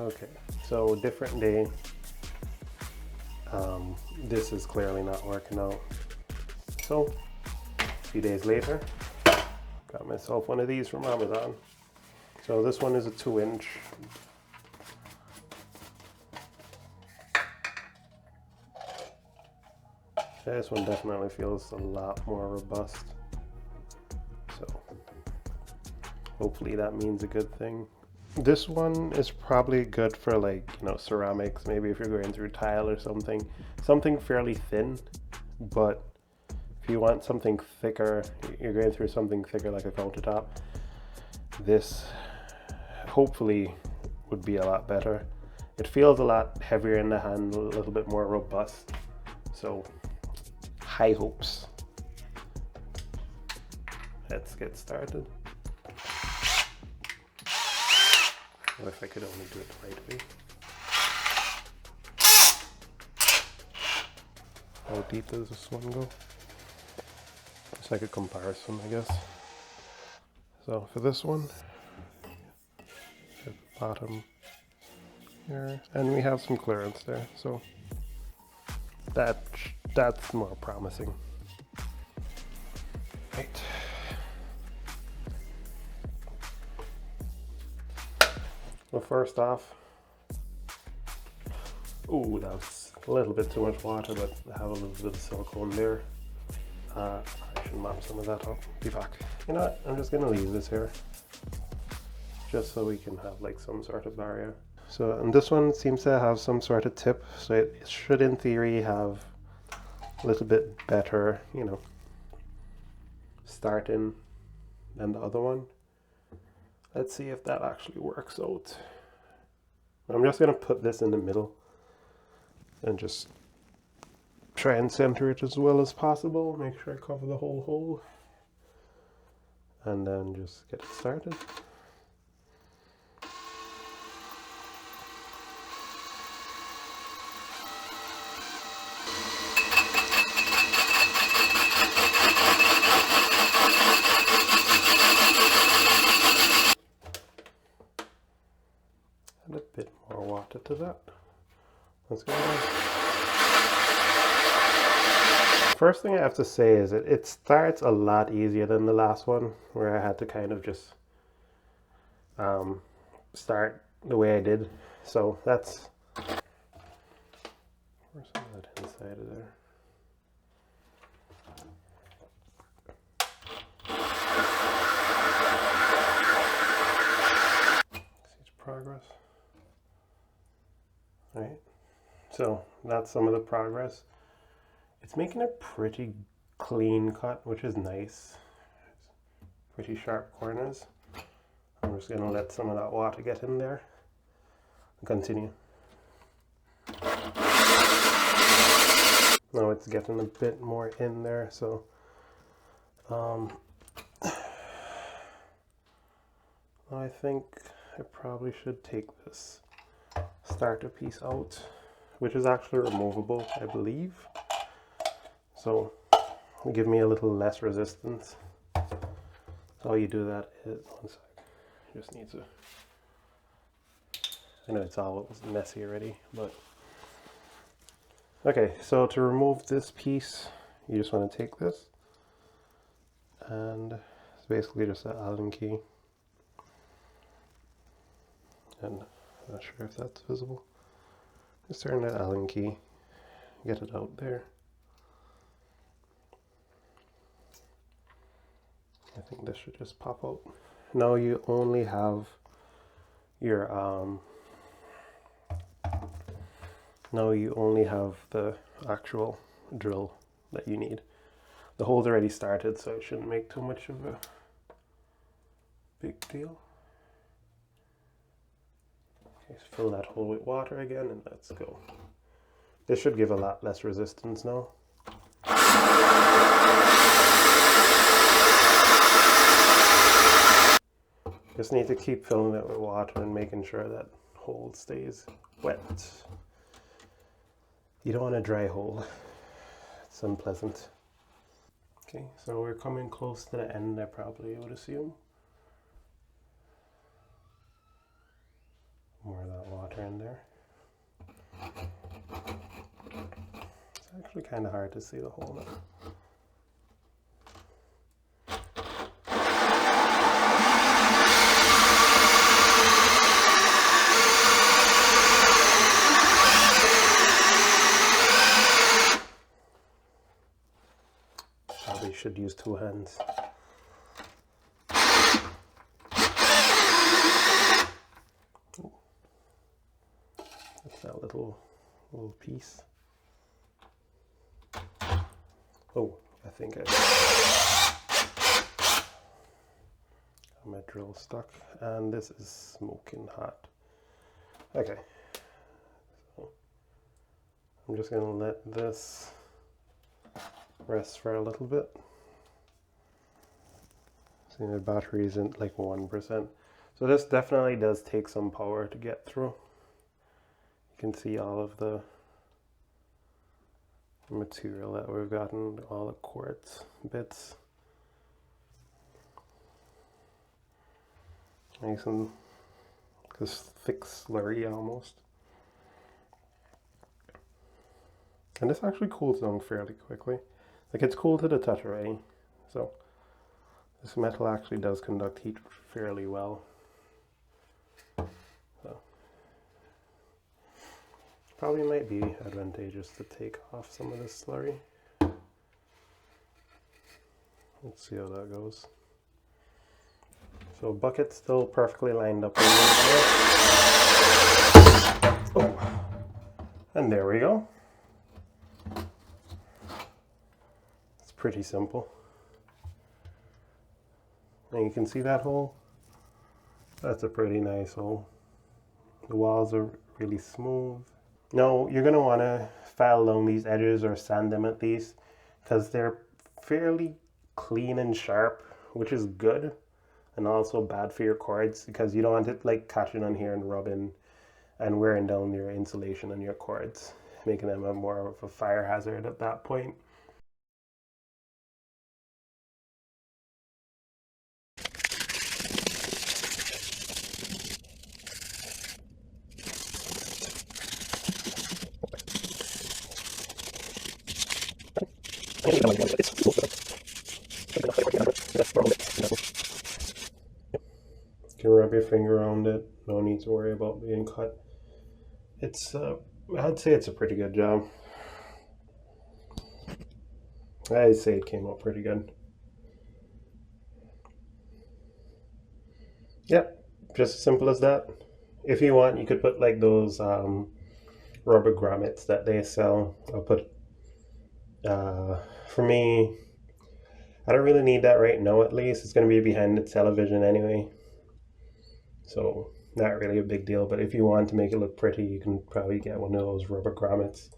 Okay, so different day. This is clearly not working out. So, a few days later, got myself one of these from Amazon. So this one is a 2-inch. This one definitely feels a lot more robust. So hopefully that means a good thing. This one is probably good for, like, you know, ceramics, maybe if you're going through tile or something fairly thin. But if you want something thicker, you're going through something thicker like a countertop, this hopefully would be a lot better. It feels a lot heavier in the hand, a little bit more robust. So high hopes. Let's get started. What if I could only do it the right way? How deep does this one go? It's like a comparison, I guess. So for this one, at the bottom here, and we have some clearance there, so that's more promising. Right. Well, first off, ooh, that was a little bit too much water, but I have a little bit of silicone there. I should mop some of that up. Be back. You know what? I'm just gonna leave this here, just so we can have like some sort of barrier. So, and this one seems to have some sort of tip, so it should in theory have a little bit better, you know, starting than the other one. Let's see if that actually works out. I'm just gonna put this in the middle and just try and center it as well as possible. Make sure I cover the whole hole, and then just get it started. Add a bit more water to that. Let's go. First thing I have to say is it starts a lot easier than the last one, where I had to kind of just start the way I did. So that's, where's some of that inside of there? See progress. All right, so that's some of the progress. It's making a pretty clean cut, which is nice. Pretty sharp corners. I'm just gonna let some of that water get in there and continue. Now it's getting a bit more in there, so I think I probably should take this starter piece out, which is actually removable, I believe. So it'll give me a little less resistance. So how you do that is, one sec, just need to, I know it's all messy already, but okay, so to remove this piece, you just want to take this, and it's basically just an Allen key, and I'm not sure if that's visible. Just turn the Allen key, get it out there. I think this should just pop out. Now you only have your now you only have the actual drill that you need. The hole's already started, so it shouldn't make too much of a big deal. Okay, so fill that hole with water again, and let's go. This should give a lot less resistance now. Just need to keep filling it with water and making sure that hole stays wet. You don't want a dry hole. It's unpleasant. Okay, so we're coming close to the end, I probably would assume. more of that water in there. It's actually kind of hard to see the hole now. Probably should use two hands. That's that little piece. Oh, I think I got my drill stuck, and this is smoking hot. Okay, so I'm just gonna let this rest for a little bit. See, my battery isn't like 1%. So this definitely does take some power to get through. You can see all of the material that we've gotten, all the quartz bits. Nice and this thick slurry almost. And this actually cools down fairly quickly. Like, it's cool to the touch already. So this metal actually does conduct heat fairly well. So probably might be advantageous to take off some of this slurry. Let's see how that goes. So bucket's still perfectly lined up. Oh, and there we go. It's pretty simple. And you can see that hole? That's a pretty nice hole. The walls are really smooth. Now, you're going to want to file along these edges or sand them at least, because they're fairly clean and sharp, which is good and also bad for your cords, because you don't want it like catching on here and rubbing and wearing down your insulation on your cords, making them more of a fire hazard at that point. You can rub your finger around it, no need to worry about being cut. It's, I'd say it's a pretty good job. I'd say it came out pretty good. Yep, just as simple as that. If you want, you could put like those rubber grommets that they sell. I'll put, for me, I don't really need that right now at least. It's going to be behind the television anyway. So not really a big deal, but if you want to make it look pretty, you can probably get one of those rubber grommets.